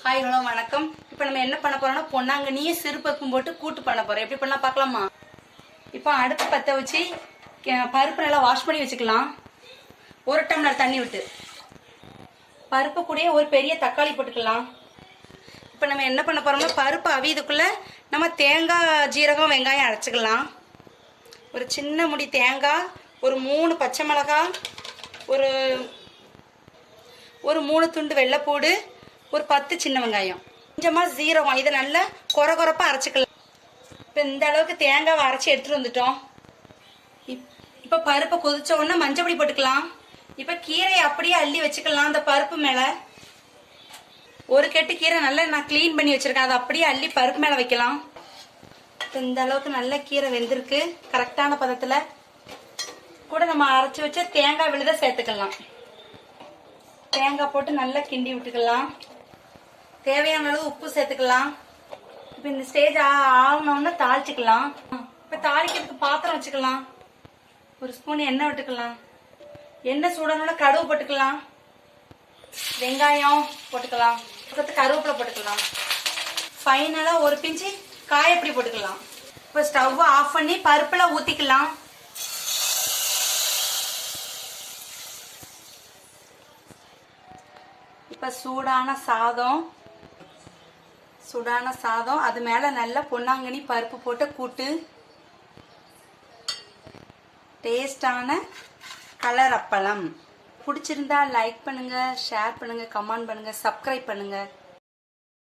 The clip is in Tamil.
ஹாய் ஹலோ வணக்கம். இப்போ நம்ம என்ன பண்ண போறோம்னா பொன்னாங்கண்ணியே சிறுபருப்பும் போட்டு கூட்டு பண்ண போறோம். எப்படி பண்ணலாம் பார்க்கலாமா? இப்போ அடுப்பு பற்ற வச்சு பருப்பு நல்லா வாஷ் பண்ணி வச்சுக்கலாம். 1 டம்ளர் தண்ணி விட்டு பருப்பு கூடயே ஒரு பெரிய தக்காளி போட்டுக்கலாம். இப்போ நம்ம என்ன பண்ண போறோம்னா பருப்பு அவியதுக்குள்ள நம்ம தேங்காய் ஜீரகம் வெங்காயம் அரைச்சிக்கலாம். ஒரு சின்ன முடி தேங்காய், ஒரு 3 பச்சை மிளகாய், ஒரு 3 துண்டு வெள்ளைப்பூடு, ஒரு 10 சின்ன வெங்காயம், கொஞ்சமாக ஜீரகம். இதை நல்லா கொரகொரப்பாக அரைச்சிக்கலாம். இப்போ இந்த அளவுக்கு தேங்காவை அரைச்சி எடுத்துகிட்டு வந்துட்டோம். இப்போ பருப்பை கொதிச்ச உடனே மஞ்சப்பொடி போட்டுக்கலாம். இப்போ கீரையை அப்படியே அள்ளி வச்சுக்கலாம். அந்த பருப்பு மேலே ஒரு கெட்டு கீரை நல்லா நான் க்ளீன் பண்ணி வச்சுருக்கேன். அதை அப்படியே அள்ளி பருப்பு மேலே வைக்கலாம். இப்போ இந்த அளவுக்கு நல்ல கீரை வெந்திருக்கு. கரெக்டான பதத்தில் கூட நம்ம அரைச்சி வச்ச தேங்காய் விழுத சேர்த்துக்கலாம். தேங்காய் போட்டு நல்லா கிண்டி விட்டுக்கலாம். தேவையான அளவு உப்பு சேர்த்துக்கலாம். இப்போ இந்த ஸ்டேஜ் ஆகணும்னு தாளிச்சுக்கலாம். இப்போ தாளிக்கிறதுக்கு பாத்திரம் வச்சுக்கலாம். ஒரு ஸ்பூன் எண்ணெய் விட்டுக்கலாம். எண்ணெய் சூடனோட கடுகு போட்டுக்கலாம். வெங்காயம் போட்டுக்கலாம். பக்கத்து கருவேப்பிலை போட்டுக்கலாம். ஃபைனலாக ஒரு பிஞ்சு காயப்பொடி போட்டுக்கலாம். இப்போ ஸ்டவ் ஆஃப் பண்ணி பருப்புல ஊற்றிக்கலாம். இப்போ சூடான சாதம் அது மேலே நல்லா பொன்னாங்கண்ணி பருப்பு போட்டு கூட்டு, டேஸ்டான கலர் அப்பளம். பிடிச்சிருந்தா லைக் பண்ணுங்க, ஷேர் பண்ணுங்க, கமெண்ட் பண்ணுங்க, சப்ஸ்கிரைப் பண்ணுங்க.